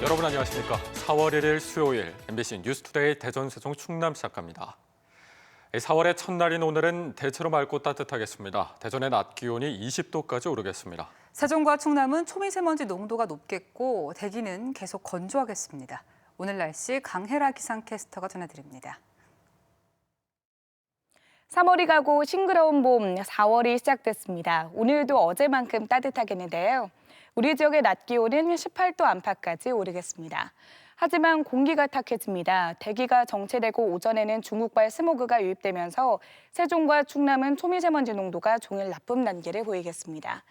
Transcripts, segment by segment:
여러분 안녕하십니까? 4월 1일 수요일 MBC 뉴스투데이 대전, 세종, 충남 시작합니다. 4월의 첫날인 오늘은 대체로 맑고 따뜻하겠습니다. 대전의 낮 기온이 20도까지 오르겠습니다. 세종과 충남은 초미세먼지 농도가 높겠고 대기는 계속 건조하겠습니다. 오늘 날씨 강혜라 기상캐스터가 전해드립니다. 3월이 가고 싱그러운 봄 4월이 시작됐습니다. 오늘도 어제만큼 따뜻하겠는데요. 우리 지역의 낮 기온은 18도 안팎까지 오르겠습니다. 하지만 공기가 탁해집니다. 대기가 정체되고 오전에는 중국발 스모그가 유입되면서 세종과 충남은 초미세먼지 농도가 종일 나쁨 단계를 보이겠습니다.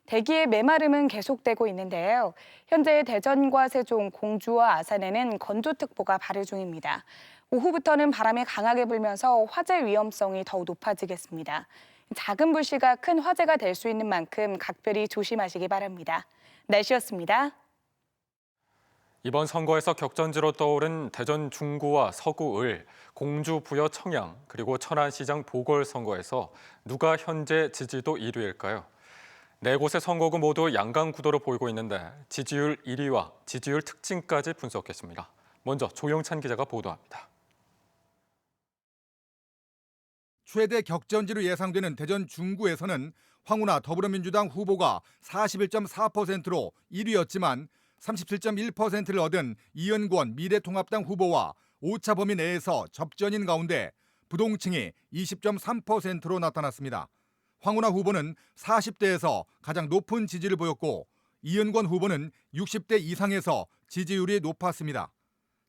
대기의 메마름은 계속되고 있는데요. 현재 대전과 세종, 공주와 아산에는 건조특보가 발효 중입니다. 오후부터는 바람이 강하게 불면서 화재 위험성이 더욱 높아지겠습니다. 작은 불씨가 큰 화재가 될 수 있는 만큼 각별히 조심하시기 바랍니다. 날씨였습니다. 이번 선거에서 격전지로 떠오른 대전 중구와 서구 을, 공주 부여 청양, 그리고 천안시장 보궐선거에서 누가 현재 지지도 1위일까요? 네 곳의 선거구 모두 양강 구도로 보이고 있는데 지지율 1위와 지지율 특징까지 분석했습니다. 먼저 조영찬 기자가 보도합니다. 최대 격전지로 예상되는 대전 중구에서는 황운하 더불어민주당 후보가 41.4%로 1위였지만 37.1%를 얻은 이은권 미래통합당 후보와 오차 범위 내에서 접전인 가운데 부동층이 20.3%로 나타났습니다. 황운하 후보는 40대에서 가장 높은 지지를 보였고 이은권 후보는 60대 이상에서 지지율이 높았습니다.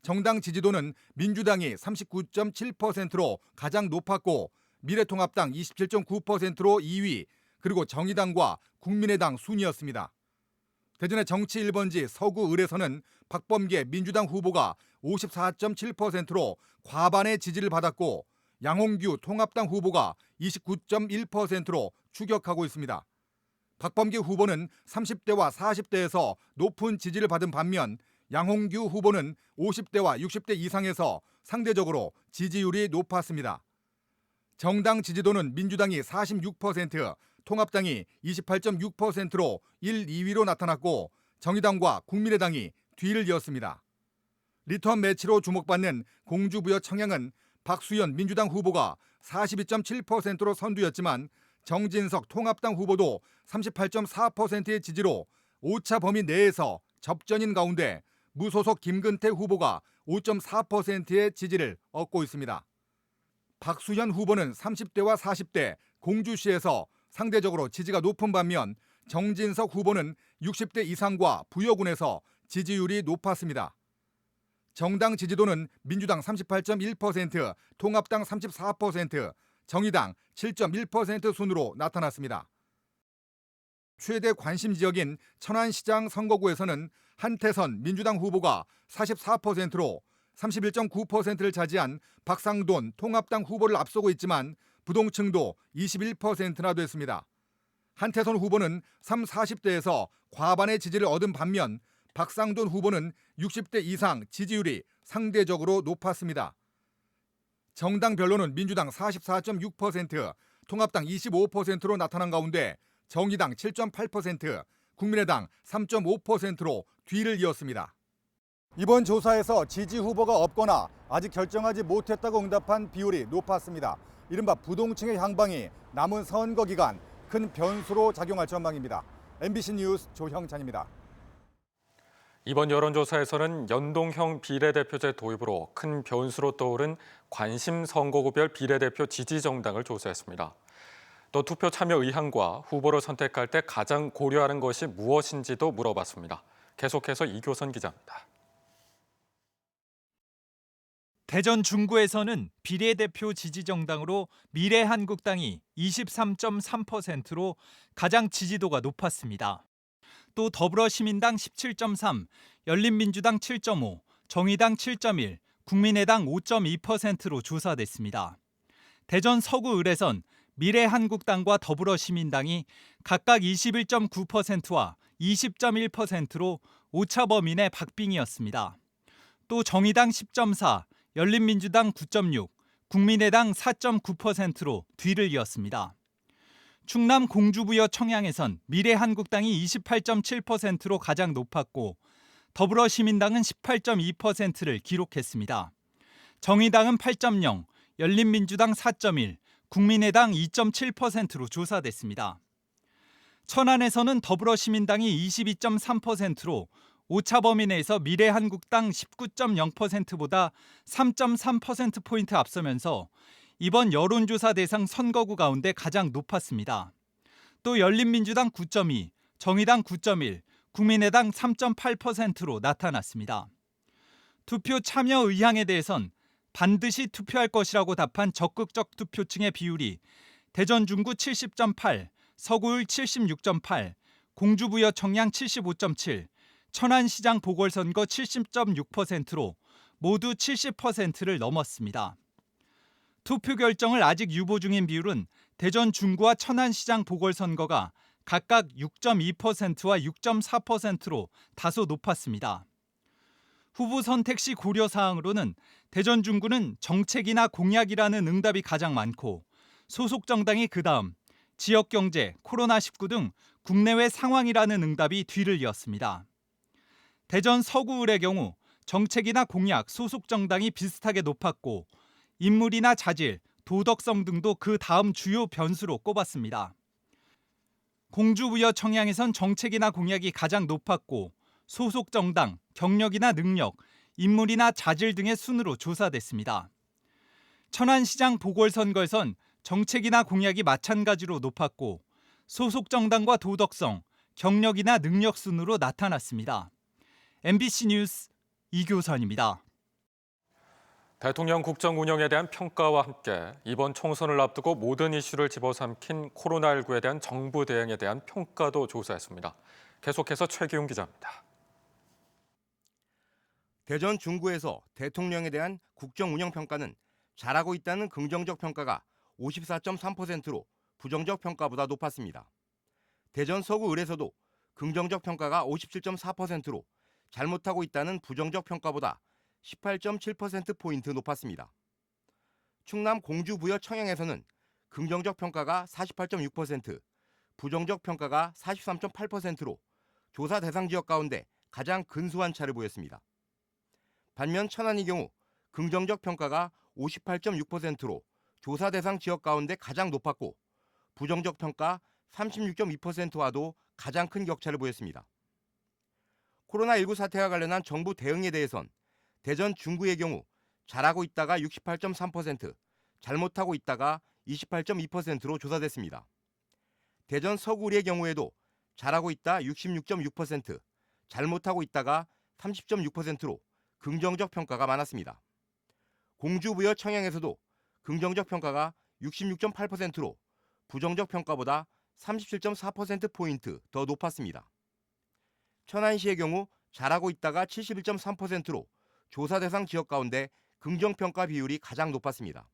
정당 지지도는 민주당이 39.7%로 가장 높았고 미래통합당 27.9%로 2위, 그리고 정의당과 국민의당 순이었습니다. 대전의 정치 1번지 서구 을에서는 박범계 민주당 후보가 54.7%로 과반의 지지를 받았고 양홍규 통합당 후보가 29.1%로 추격하고 있습니다. 박범계 후보는 30대와 40대에서 높은 지지를 받은 반면 양홍규 후보는 50대와 60대 이상에서 상대적으로 지지율이 높았습니다. 정당 지지도는 민주당이 46%, 통합당이 28.6%로 1, 2위로 나타났고 정의당과 국민의당이 뒤를 이었습니다. 리턴 매치로 주목받는 공주부여 청양은 박수현 민주당 후보가 42.7%로 선두였지만 정진석 통합당 후보도 38.4%의 지지로 오차 범위 내에서 접전인 가운데 무소속 김근태 후보가 5.4%의 지지를 얻고 있습니다. 박수현 후보는 30대와 40대 공주시에서 상대적으로 지지가 높은 반면 정진석 후보는 60대 이상과 부여군에서 지지율이 높았습니다. 정당 지지도는 민주당 38.1%, 통합당 34%, 정의당 7.1% 순으로 나타났습니다. 최대 관심 지역인 천안시장 선거구에서는 한태선 민주당 후보가 44%로 31.9%를 차지한 박상돈 통합당 후보를 앞서고 있지만 부동층도 21%나 됐습니다. 한태선 후보는 40대에서 과반의 지지를 얻은 반면 박상돈 후보는 60대 이상 지지율이 상대적으로 높았습니다. 정당별로는 민주당 44.6%, 통합당 25%로 나타난 가운데 정의당 7.8%, 국민의당 3.5%로 뒤를 이었습니다. 이번 조사에서 지지 후보가 없거나 아직 결정하지 못했다고 응답한 비율이 높았습니다. 이른바 부동층의 향방이 남은 선거 기간 큰 변수로 작용할 전망입니다. MBC 뉴스 조형찬입니다. 이번 여론조사에서는 연동형 비례대표제 도입으로 큰 변수로 떠오른 관심 선거구별 비례대표 지지 정당을 조사했습니다. 또 투표 참여 의향과 후보를 선택할 때 가장 고려하는 것이 무엇인지도 물어봤습니다. 계속해서 이교선 기자입니다. 대전 중구에서는 비례대표 지지정당으로 미래한국당이 23.3%로 가장 지지도가 높았습니다. 또 더불어시민당 17.3, 열린민주당 7.5, 정의당 7.1, 국민의당 5.2%로 조사됐습니다. 대전 서구 을에선 미래한국당과 더불어시민당이 각각 21.9%와 20.1%로 오차 범위 내 박빙이었습니다. 또 정의당 10.4, 열린민주당 9.6, 국민의당 4.9%로 뒤를 이었습니다. 충남 공주부여 청양에선 미래한국당이 28.7%로 가장 높았고 더불어시민당은 18.2%를 기록했습니다. 정의당은 8.0, 열린민주당 4.1, 국민의당 2.7%로 조사됐습니다. 천안에서는 더불어시민당이 22.3%로 오차 범위 내에서 미래한국당 19.0%보다 3.3%포인트 앞서면서 이번 여론조사 대상 선거구 가운데 가장 높았습니다. 또 열린민주당 9.2, 정의당 9.1, 국민의당 3.8%로 나타났습니다. 투표 참여 의향에 대해선 반드시 투표할 것이라고 답한 적극적 투표층의 비율이 대전 중구 70.8, 서구을 76.8, 공주부여 청양 75.7, 천안시장 보궐선거 70.6%로 모두 70%를 넘었습니다. 투표 결정을 아직 유보 중인 비율은 대전 중구와 천안시장 보궐선거가 각각 6.2%와 6.4%로 다소 높았습니다. 후보 선택 시 고려사항으로는 대전 중구는 정책이나 공약이라는 응답이 가장 많고 소속 정당이 그다음, 지역경제, 코로나19 등 국내외 상황이라는 응답이 뒤를 이었습니다. 대전 서구을의 경우 정책이나 공약, 소속 정당이 비슷하게 높았고 인물이나 자질, 도덕성 등도 그 다음 주요 변수로 꼽았습니다. 공주부여 청양에선 정책이나 공약이 가장 높았고 소속 정당, 경력이나 능력, 인물이나 자질 등의 순으로 조사됐습니다. 천안시장 보궐선거에선 정책이나 공약이 마찬가지로 높았고 소속 정당과 도덕성, 경력이나 능력 순으로 나타났습니다. MBC 뉴스 이교선입니다. 대통령 국정 운영에 대한 평가와 함께 이번 총선을 앞두고 모든 이슈를 집어삼킨 코로나19에 대한 정부 대응에 대한 평가도 조사했습니다. 계속해서 최기웅 기자입니다. 대전 중구에서 대통령에 대한 국정 운영 평가는 잘하고 있다는 긍정적 평가가 54.3%로 부정적 평가보다 높았습니다. 대전 서구을에서도 긍정적 평가가 57.4%로 잘못하고 있다는 부정적 평가보다 18.7%포인트 높았습니다. 충남 공주부여 청양에서는 긍정적 평가가 48.6%, 부정적 평가가 43.8%로 조사 대상 지역 가운데 가장 근소한 차를 보였습니다. 반면 천안의 경우 긍정적 평가가 58.6%로 조사 대상 지역 가운데 가장 높았고 부정적 평가 36.2%와도 가장 큰 격차를 보였습니다. 코로나19 사태와 관련한 정부 대응에 대해선 대전 중구의 경우 잘하고 있다가 68.3%, 잘못하고 있다가 28.2%로 조사됐습니다. 대전 서구의 경우에도 잘하고 있다 66.6%, 잘못하고 있다가 30.6%로 긍정적 평가가 많았습니다. 공주부여 청양에서도 긍정적 평가가 66.8%로 부정적 평가보다 37.4%포인트 더 높았습니다. 천안시의 경우 잘하고 있다가 71.3%로 조사 대상 지역 가운데 긍정평가 비율이 가장 높았습니다.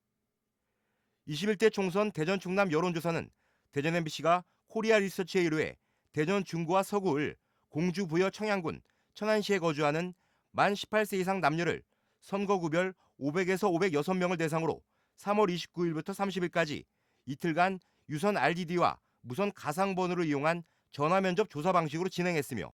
21대 총선 대전 충남 여론조사는 대전 MBC가 코리아 리서치에 의뢰해 대전 중구와 서구을, 공주부여 청양군, 천안시에 거주하는 만 18세 이상 남녀를 선거구별 500에서 506명을 대상으로 3월 29일부터 30일까지 이틀간 유선 RDD와 무선 가상번호를 이용한 전화면접 조사 방식으로 진행했으며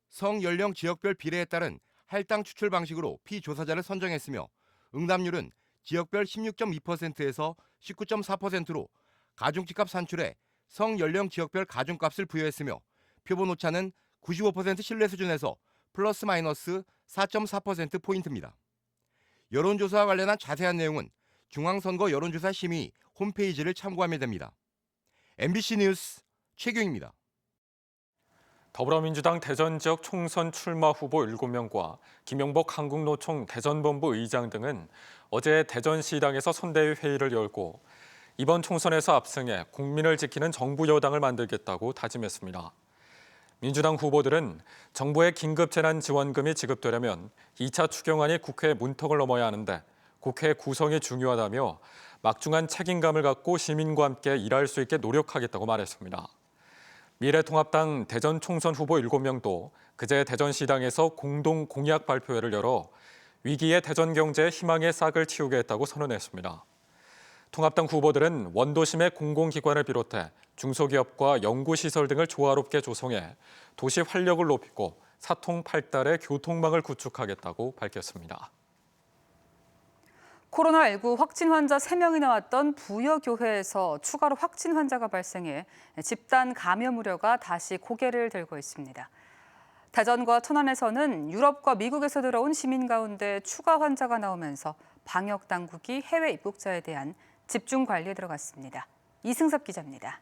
성, 연령, 지역별 비례에 따른 할당 추출 방식으로 피조사자를 선정했으며 응답률은 지역별 16.2%에서 19.4%로 가중집값 산출에 성, 연령, 지역별 가중값을 부여했으며 표본 오차는 95% 신뢰 수준에서 플러스 마이너스 4.4%포인트입니다. 여론조사와 관련한 자세한 내용은 중앙선거 여론조사 심의 홈페이지를 참고하면 됩니다. MBC 뉴스 최경입니다. 더불어민주당 대전 지역 총선 출마 후보 7명과 김영복 한국노총 대전본부 의장 등은 어제 대전시당에서 선대위 회의를 열고 이번 총선에서 압승해 국민을 지키는 정부 여당을 만들겠다고 다짐했습니다. 민주당 후보들은 정부의 긴급재난지원금이 지급되려면 2차 추경안이 국회 문턱을 넘어야 하는데 국회 구성이 중요하다며 막중한 책임감을 갖고 시민과 함께 일할 수 있게 노력하겠다고 말했습니다. 미래통합당 대전 총선 후보 7명도 그제 대전시당에서 공동 공약 발표회를 열어 위기의 대전 경제에 희망의 싹을 틔우겠다고 선언했습니다. 통합당 후보들은 원도심의 공공기관을 비롯해 중소기업과 연구시설 등을 조화롭게 조성해 도시 활력을 높이고 사통팔달의 교통망을 구축하겠다고 밝혔습니다. 코로나19 확진 환자 3명이 나왔던 부여교회에서 추가로 확진 환자가 발생해 집단 감염 우려가 다시 고개를 들고 있습니다. 대전과 천안에서는 유럽과 미국에서 들어온 시민 가운데 추가 환자가 나오면서 방역 당국이 해외 입국자에 대한 집중 관리에 들어갔습니다. 이승섭 기자입니다.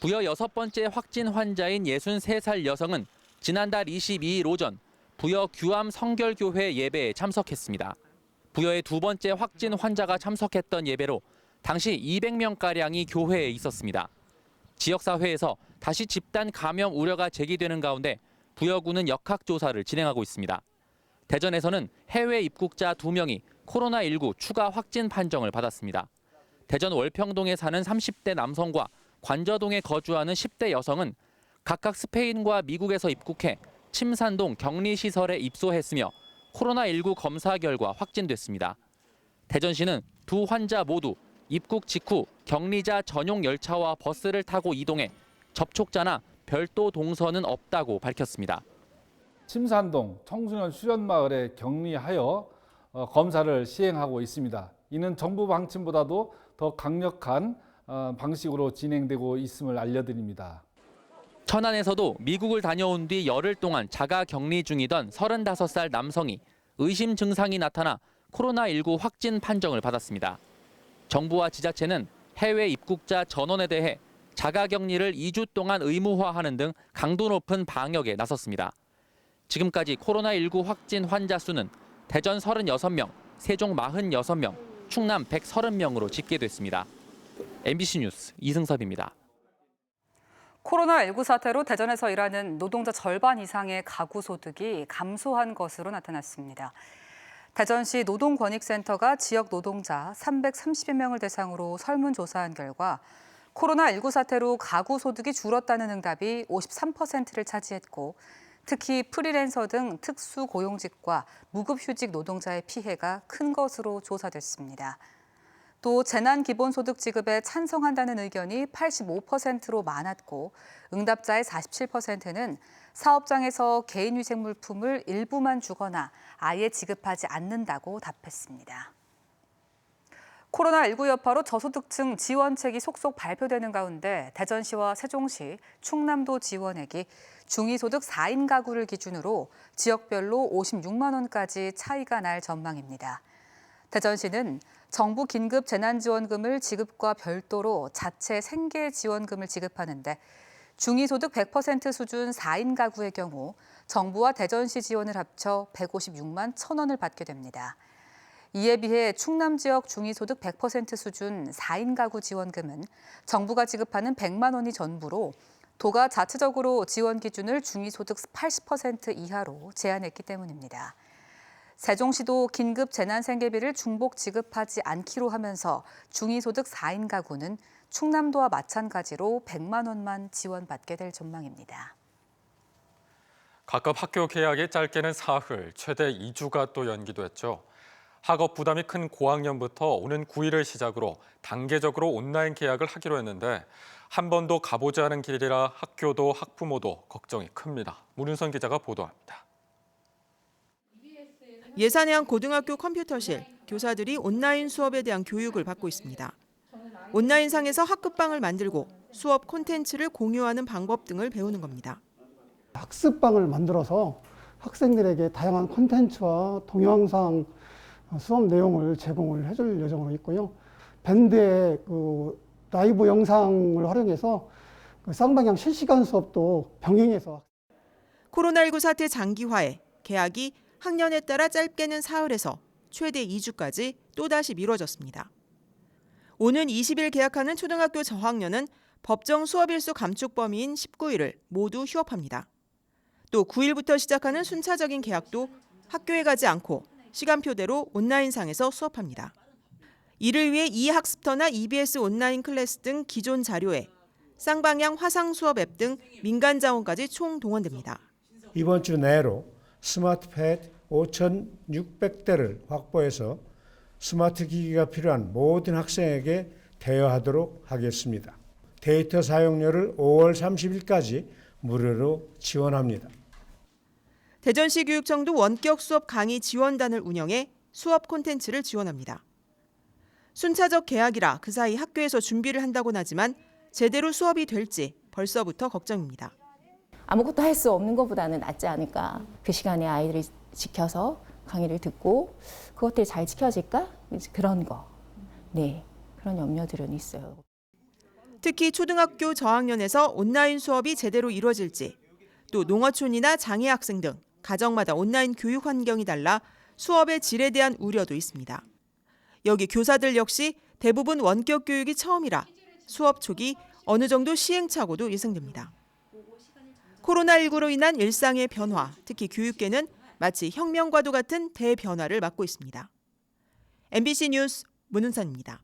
부여 6번째 확진 환자인 63살 여성은 지난달 22일 오전 부여 규암 성결교회 예배에 참석했습니다. 부여의 2번째 확진 환자가 참석했던 예배로 당시 200명가량이 교회에 있었습니다. 지역사회에서 다시 집단 감염 우려가 제기되는 가운데 부여구는 역학조사를 진행하고 있습니다. 대전에서는 해외 입국자 2명이 코로나19 추가 확진 판정을 받았습니다. 대전 월평동에 사는 30대 남성과 관저동에 거주하는 10대 여성은 각각 스페인과 미국에서 입국해 침산동 격리시설에 입소했으며 코로나19 검사 결과 확진됐습니다. 대전시는 두 환자 모두 입국 직후 격리자 전용 열차와 버스를 타고 이동해 접촉자나 별도 동선은 없다고 밝혔습니다. 침산동 청소년 수련마을에 격리하여 검사를 시행하고 있습니다. 이는 정부 방침보다도 더 강력한 방식으로 진행되고 있음을 알려드립니다. 천안에서도 미국을 다녀온 뒤 열흘 동안 자가 격리 중이던 35살 남성이 의심 증상이 나타나 코로나19 확진 판정을 받았습니다. 정부와 지자체는 해외 입국자 전원에 대해 자가 격리를 2주 동안 의무화하는 등 강도 높은 방역에 나섰습니다. 지금까지 코로나19 확진 환자 수는 대전 36명, 세종 46명, 충남 130명으로 집계됐습니다. MBC 뉴스 이승섭입니다. 코로나19 사태로 대전에서 일하는 노동자 절반 이상의 가구 소득이 감소한 것으로 나타났습니다. 대전시 노동권익센터가 지역 노동자 330여 명을 대상으로 설문조사한 결과 코로나19 사태로 가구 소득이 줄었다는 응답이 53%를 차지했고 특히 프리랜서 등 특수고용직과 무급휴직 노동자의 피해가 큰 것으로 조사됐습니다. 또 재난기본소득 지급에 찬성한다는 의견이 85%로 많았고 응답자의 47%는 사업장에서 개인위생 물품을 일부만 주거나 아예 지급하지 않는다고 답했습니다. 코로나19 여파로 저소득층 지원책이 속속 발표되는 가운데 대전시와 세종시, 충남도 지원액이 중위소득 4인 가구를 기준으로 지역별로 56만 원까지 차이가 날 전망입니다. 대전시는 정부 긴급 재난지원금을 지급과 별도로 자체 생계 지원금을 지급하는데 중위소득 100% 수준 4인 가구의 경우 정부와 대전시 지원을 합쳐 156만 1,000원을 받게 됩니다. 이에 비해 충남 지역 중위소득 100% 수준 4인 가구 지원금은 정부가 지급하는 100만 원이 전부로 도가 자체적으로 지원 기준을 중위소득 80% 이하로 제한했기 때문입니다. 세종시도 긴급 재난생계비를 중복 지급하지 않기로 하면서 중위소득 4인 가구는 충남도와 마찬가지로 100만 원만 지원받게 될 전망입니다. 각급 학교 개학이 짧게는 사흘, 최대 2주가 또 연기됐죠. 학업 부담이 큰 고학년부터 오는 9일을 시작으로 단계적으로 온라인 개학을 하기로 했는데 한 번도 가보지 않은 길이라 학교도 학부모도 걱정이 큽니다. 문윤선 기자가 보도합니다. 예산양 고등학교 컴퓨터실, 교사들이 온라인 수업에 대한 교육을 받고 있습니다. 온라인상에서 학급방을 만들고 수업 콘텐츠를 공유하는 방법 등을 배우는 겁니다. 학습방을 만들어서 학생들에게 다양한 콘텐츠와 동영상 수업 내용을 제공을 해줄 예정으로 있고요. 밴드의 라이브 영상을 활용해서 쌍방향 실시간 수업도 병행해서. 코로나19 사태 장기화에 개학이 학년에 따라 짧게는 사흘에서 최대 2주까지 또다시 미뤄졌습니다. 오는 20일 개학하는 초등학교 저학년은 법정 수업일수 감축 범위인 19일을 모두 휴업합니다. 또 9일부터 시작하는 순차적인 개학도 학교에 가지 않고 시간표대로 온라인상에서 수업합니다. 이를 위해 e학습터나 EBS 온라인 클래스 등 기존 자료에 쌍방향 화상 수업 앱 등 민간 자원까지 총 동원됩니다. 이번 주 내로 스마트 패드 5,600대를 확보해서 스마트 기기가 필요한 모든 학생에게 대여하도록 하겠습니다. 데이터 사용료를 5월 30일까지 무료로 지원합니다. 대전시 교육청도 원격 수업 강의 지원단을 운영해 수업 콘텐츠를 지원합니다. 순차적 개학이라 그 사이 학교에서 준비를 한다곤 하지만 제대로 수업이 될지 벌써부터 걱정입니다. 아무것도 할 수 없는 것보다는 낫지 않을까. 그 시간에 아이들이 지켜서 강의를 듣고 그것들이 잘 지켜질까? 그런 거. 네, 그런 염려들은 있어요. 특히 초등학교 저학년에서 온라인 수업이 제대로 이루어질지, 또 농어촌이나 장애 학생 등 가정마다 온라인 교육 환경이 달라 수업의 질에 대한 우려도 있습니다. 여기 교사들 역시 대부분 원격 교육이 처음이라 수업 초기 어느 정도 시행착오도 예상됩니다. 코로나19로 인한 일상의 변화, 특히 교육계는 마치 혁명과도 같은 대변화를 맞고 있습니다. MBC 뉴스 문은선입니다.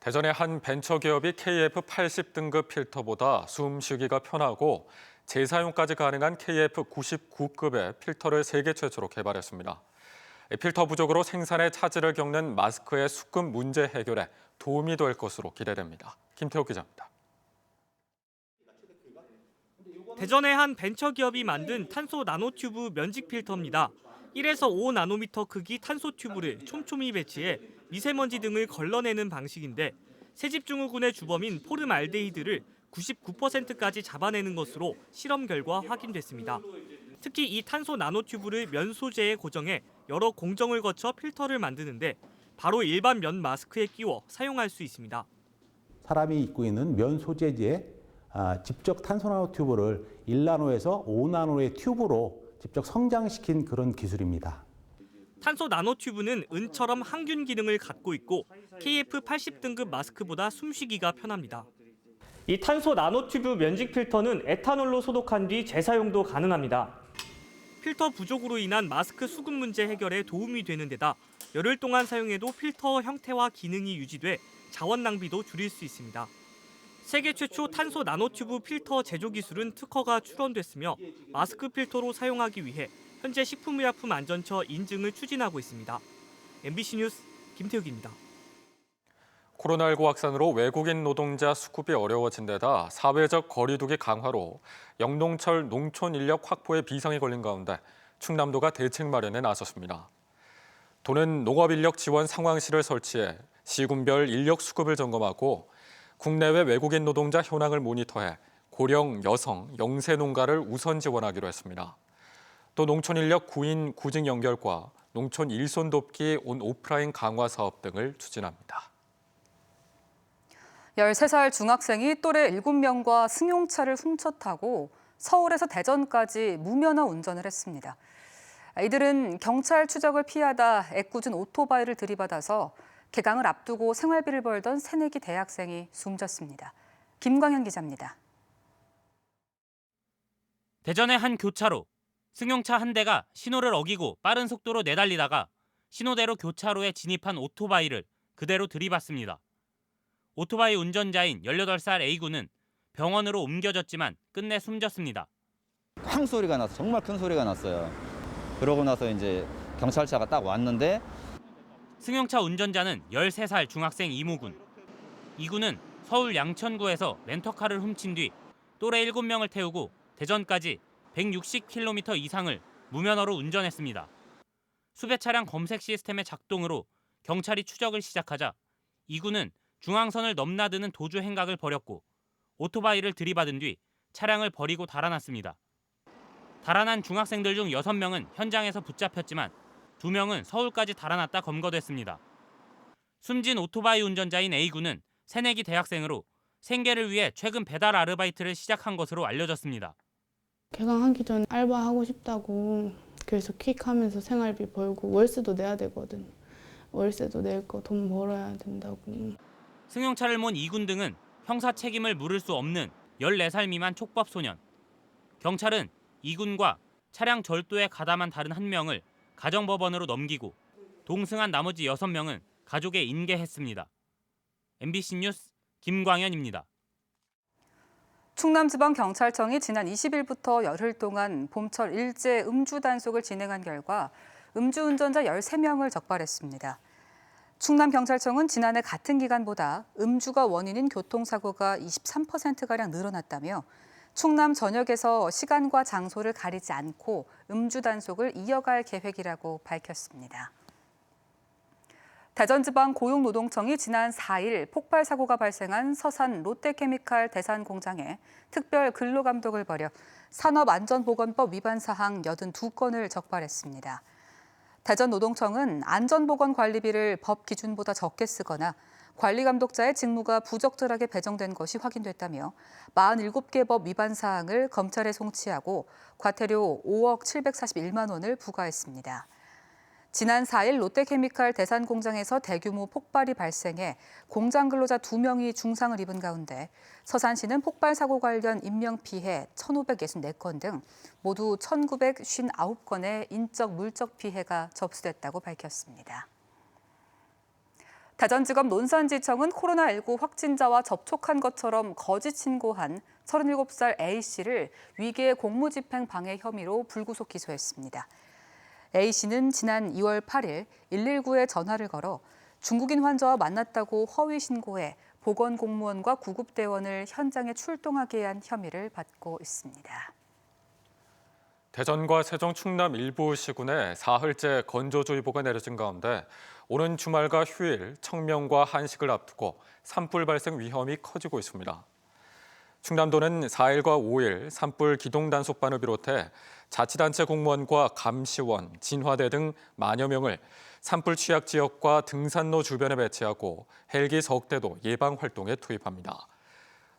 대전의 한 벤처기업이 KF80 등급 필터보다 숨쉬기가 편하고 재사용까지 가능한 KF99급의 필터를 세계 최초로 개발했습니다. 필터 부족으로 생산에 차질을 겪는 마스크의 수급 문제 해결에 도움이 될 것으로 기대됩니다. 김태욱 기자입니다. 대전의 한 벤처기업이 만든 탄소 나노튜브 면직 필터입니다. 1에서 5나노미터 크기 탄소 튜브를 촘촘히 배치해 미세먼지 등을 걸러내는 방식인데 새집중후군의 주범인 포름알데히드를 99%까지 잡아내는 것으로 실험 결과 확인됐습니다. 특히 이 탄소 나노튜브를 면 소재에 고정해 여러 공정을 거쳐 필터를 만드는데 바로 일반 면 마스크에 끼워 사용할 수 있습니다. 사람이 입고 있는 면 소재지에 직접 탄소 나노 튜브를 1나노에서 5나노의 튜브로 직접 성장시킨 그런 기술입니다. 탄소 나노튜브는 은처럼 항균 기능을 갖고 있고 KF80 등급 마스크보다 숨쉬기가 편합니다. 이 탄소 나노튜브 면직 필터는 에탄올로 소독한 뒤 재사용도 가능합니다. 필터 부족으로 인한 마스크 수급 문제 해결에 도움이 되는 데다 열흘 동안 사용해도 필터 형태와 기능이 유지돼 자원 낭비도 줄일 수 있습니다. 세계 최초 탄소 나노튜브 필터 제조 기술은 특허가 출원됐으며 마스크 필터로 사용하기 위해 현재 식품의약품안전처 인증을 추진하고 있습니다. MBC 뉴스 김태욱입니다. 코로나19 확산으로 외국인 노동자 수급이 어려워진 데다 사회적 거리두기 강화로 영농철 농촌 인력 확보에 비상이 걸린 가운데 충남도가 대책 마련에 나섰습니다. 도는 농업인력 지원 상황실을 설치해 시군별 인력 수급을 점검하고 국내외 외국인 노동자 현황을 모니터해 고령, 여성, 영세 농가를 우선 지원하기로 했습니다. 또 농촌 인력 구인 구직 연결과 농촌 일손 돕기 온 오프라인 강화 사업 등을 추진합니다. 13살 중학생이 또래 7명과 승용차를 훔쳐 타고 서울에서 대전까지 무면허 운전을 했습니다. 이들은 경찰 추적을 피하다 애꿎은 오토바이를 들이받아서 개강을 앞두고 생활비를 벌던 새내기 대학생이 숨졌습니다. 김광현 기자입니다. 대전의 한 교차로, 승용차 한 대가 신호를 어기고 빠른 속도로 내달리다가 신호대로 교차로에 진입한 오토바이를 그대로 들이받습니다. 오토바이 운전자인 18살 A군은 병원으로 옮겨졌지만 끝내 숨졌습니다. 쾅 소리가 나서 정말 큰 소리가 났어요. 그러고 나서 이제 경찰차가 딱 왔는데 승용차 운전자는 13살 중학생 이모군. 이군은 서울 양천구에서 렌터카를 훔친 뒤 또래 7명을 태우고 대전까지 160km 이상을 무면허로 운전했습니다. 수배 차량 검색 시스템의 작동으로 경찰이 추적을 시작하자 이군은 중앙선을 넘나드는 도주 행각을 벌였고 오토바이를 들이받은 뒤 차량을 버리고 달아났습니다. 달아난 중학생들 중 6명은 현장에서 붙잡혔지만 2명은 서울까지 달아났다 검거됐습니다. 숨진 오토바이 운전자인 A군은 새내기 대학생으로 생계를 위해 최근 배달 아르바이트를 시작한 것으로 알려졌습니다. 개강하기 전에 알바하고 싶다고 그래서 퀵하면서 생활비 벌고 월세도 내야 되거든. 월세도 낼 거 돈 벌어야 된다고. 승용차를 몬 이군 등은 형사 책임을 물을 수 없는 14살 미만 촉법 소년. 경찰은 이군과 차량 절도에 가담한 다른 1명을 가정법원으로 넘기고 동승한 나머지 6명은 가족에 인계했습니다. MBC 뉴스 김광현입니다. 충남지방경찰청이 지난 20일부터 열흘 동안 봄철 일제 음주 단속을 진행한 결과 음주운전자 13명을 적발했습니다. 충남경찰청은 지난해 같은 기간보다 음주가 원인인 교통사고가 23%가량 늘어났다며 충남 전역에서 시간과 장소를 가리지 않고 음주 단속을 이어갈 계획이라고 밝혔습니다. 대전지방고용노동청이 지난 4일 폭발 사고가 발생한 서산 롯데케미칼 대산 공장에 특별 근로감독을 벌여 산업안전보건법 위반 사항 82건을 적발했습니다. 대전노동청은 안전보건 관리비를 법 기준보다 적게 쓰거나 관리감독자의 직무가 부적절하게 배정된 것이 확인됐다며 47개 법 위반 사항을 검찰에 송치하고 과태료 5억 741만 원을 부과했습니다. 지난 4일 롯데케미칼 대산 공장에서 대규모 폭발이 발생해 공장 근로자 2명이 중상을 입은 가운데 서산시는 폭발 사고 관련 인명피해 1,564건 등 모두 1,959건의 인적, 물적 피해가 접수됐다고 밝혔습니다. 대전지검 논산지청은 코로나19 확진자와 접촉한 것처럼 거짓 신고한 37살 A씨를 위계 공무집행 방해 혐의로 불구속 기소했습니다. A씨는 지난 2월 8일 119에 전화를 걸어 중국인 환자와 만났다고 허위 신고해 보건공무원과 구급대원을 현장에 출동하게 한 혐의를 받고 있습니다. 대전과 세종, 충남 일부 시군에 사흘째 건조주의보가 내려진 가운데 오는 주말과 휴일, 청명과 한식을 앞두고 산불 발생 위험이 커지고 있습니다. 충남도는 4일과 5일 산불 기동 단속반을 비롯해 자치단체 공무원과 감시원, 진화대 등 만여 명을 산불 취약 지역과 등산로 주변에 배치하고 헬기 석 대도 예방 활동에 투입합니다.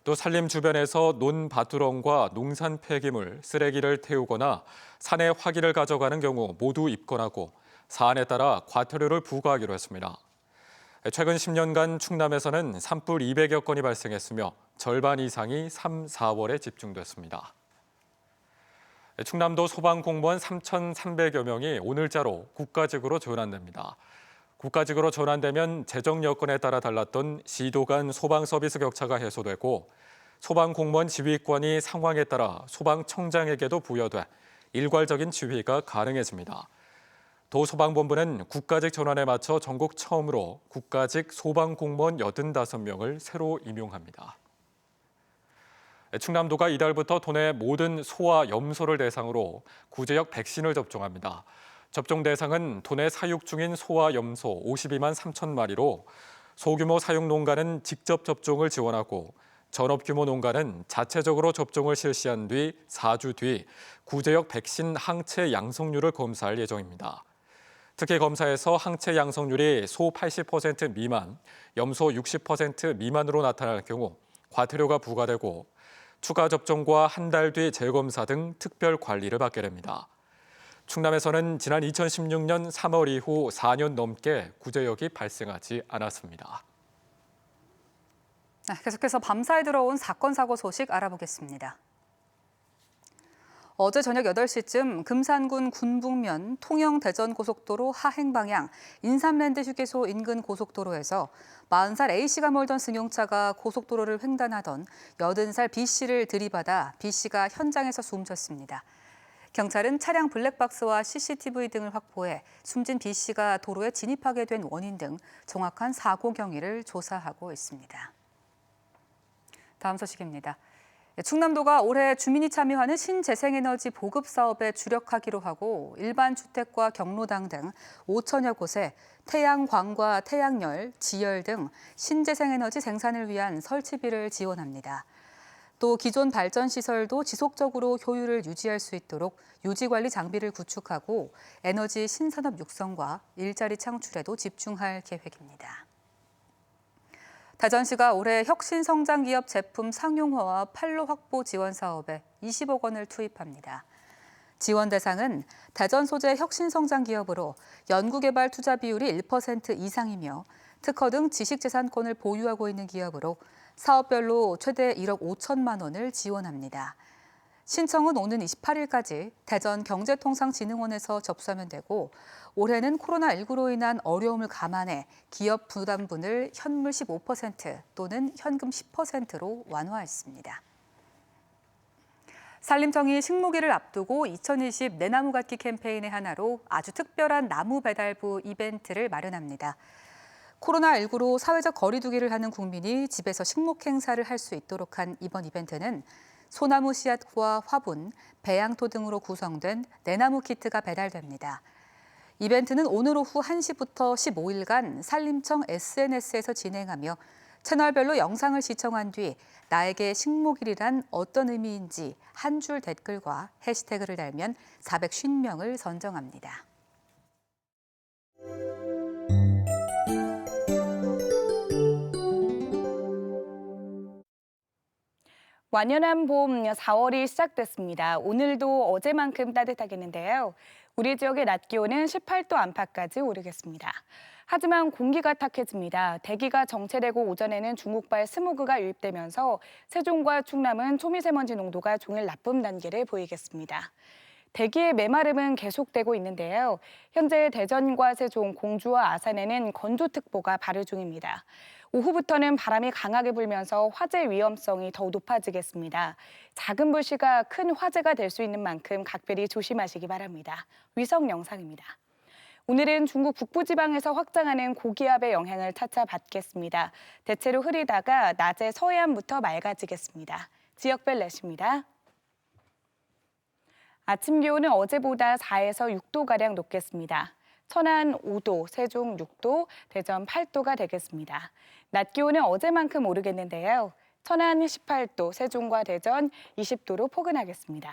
또 산림 주변에서 논밭두렁과 농산 폐기물, 쓰레기를 태우거나 산에 화기를 가져가는 경우 모두 입건하고 사안에 따라 과태료를 부과하기로 했습니다. 최근 10년간 충남에서는 산불 200여 건이 발생했으며 절반 이상이 3, 4월에 집중됐습니다. 충남도 소방공무원 3,300여 명이 오늘자로 국가직으로 전환됩니다. 국가직으로 전환되면 재정 여건에 따라 달랐던 시도 간 소방 서비스 격차가 해소되고 소방공무원 지휘권이 상황에 따라 소방청장에게도 부여돼 일괄적인 지휘가 가능해집니다. 도소방본부는 국가직 전환에 맞춰 전국 처음으로 국가직 소방공무원 85명을 새로 임용합니다. 충남도가 이달부터 도내 모든 소와 염소를 대상으로 구제역 백신을 접종합니다. 접종 대상은 도내 사육 중인 소와 염소 52만 3천 마리로 소규모 사육 농가는 직접 접종을 지원하고 전업규모 농가는 자체적으로 접종을 실시한 뒤 4주 뒤 구제역 백신 항체 양성률을 검사할 예정입니다. 특히 검사에서 항체 양성률이 소 80% 미만, 염소 60% 미만으로 나타날 경우 과태료가 부과되고 추가 접종과 한 달 뒤 재검사 등 특별 관리를 받게 됩니다. 충남에서는 지난 2016년 3월 이후 4년 넘게 구제역이 발생하지 않았습니다. 계속해서 밤사이 들어온 사건 사고 소식 알아보겠습니다. 어제 저녁 8시쯤 금산군 군북면 통영-대전-고속도로 하행 방향 인삼랜드 휴게소 인근 고속도로에서 40살 A씨가 몰던 승용차가 고속도로를 횡단하던 80살 B씨를 들이받아 B씨가 현장에서 숨졌습니다. 경찰은 차량 블랙박스와 CCTV 등을 확보해 숨진 B씨가 도로에 진입하게 된 원인 등 정확한 사고 경위를 조사하고 있습니다. 다음 소식입니다. 충남도가 올해 주민이 참여하는 신재생에너지 보급 사업에 주력하기로 하고 일반 주택과 경로당 등 5천여 곳에 태양광과 태양열, 지열 등 신재생에너지 생산을 위한 설치비를 지원합니다. 또 기존 발전시설도 지속적으로 효율을 유지할 수 있도록 유지관리 장비를 구축하고 에너지 신산업 육성과 일자리 창출에도 집중할 계획입니다. 대전시가 올해 혁신성장기업 제품 상용화와 판로 확보 지원 사업에 20억 원을 투입합니다. 지원 대상은 대전 소재 혁신성장기업으로 연구개발 투자 비율이 1% 이상이며 특허 등 지식재산권을 보유하고 있는 기업으로 사업별로 최대 1억 5천만 원을 지원합니다. 신청은 오는 28일까지 대전경제통상진흥원에서 접수하면 되고 올해는 코로나19로 인한 어려움을 감안해 기업 부담분을 현물 15% 또는 현금 10%로 완화했습니다. 산림청이 식목일을 앞두고 2020 내나무 갖기 캠페인의 하나로 아주 특별한 나무 배달부 이벤트를 마련합니다. 코로나19로 사회적 거리 두기를 하는 국민이 집에서 식목 행사를 할 수 있도록 한 이번 이벤트는 소나무 씨앗과 화분, 배양토 등으로 구성된 내나무 키트가 배달됩니다. 이벤트는 오늘 오후 1시부터 15일간 산림청 SNS에서 진행하며 채널별로 영상을 시청한 뒤 나에게 식목일이란 어떤 의미인지 한 줄 댓글과 해시태그를 달면 450명을 선정합니다. 완연한 봄 4월이 시작됐습니다. 오늘도 어제만큼 따뜻하겠는데요. 우리 지역의 낮 기온은 18도 안팎까지 오르겠습니다. 하지만 공기가 탁해집니다. 대기가 정체되고 오전에는 중국발 스모그가 유입되면서 세종과 충남은 초미세먼지 농도가 종일 나쁨 단계를 보이겠습니다. 대기의 메마름은 계속되고 있는데요. 현재 대전과 세종, 공주와 아산에는 건조특보가 발효 중입니다. 오후부터는 바람이 강하게 불면서 화재 위험성이 더욱 높아지겠습니다. 작은 불씨가 큰 화재가 될 수 있는 만큼 각별히 조심하시기 바랍니다. 위성 영상입니다. 오늘은 중국 북부지방에서 확장하는 고기압의 영향을 차차 받겠습니다. 대체로 흐리다가 낮에 서해안부터 맑아지겠습니다. 지역별 날씨입니다. 아침 기온은 어제보다 4에서 6도가량 높겠습니다. 천안 5도, 세종 6도, 대전 8도가 되겠습니다. 낮 기온은 어제만큼 오르겠는데요. 천안 18도, 세종과 대전 20도로 포근하겠습니다.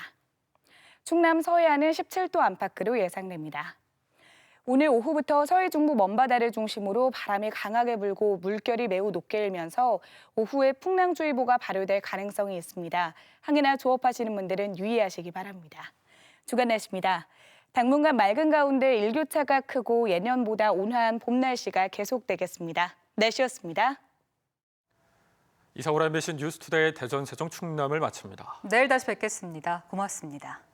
충남 서해안은 17도 안팎으로 예상됩니다. 오늘 오후부터 서해 중부 먼바다를 중심으로 바람이 강하게 불고 물결이 매우 높게 일면서 오후에 풍랑주의보가 발효될 가능성이 있습니다. 항해나 조업하시는 분들은 유의하시기 바랍니다. 주간 날씨입니다. 당분간 맑은 가운데 일교차가 크고 예년보다 온화한 봄 날씨가 계속되겠습니다. 날씨였습니다. 이상으로 MBC 뉴스투데이 대전, 세종, 충남을 마칩니다. 내일 다시 뵙겠습니다. 고맙습니다.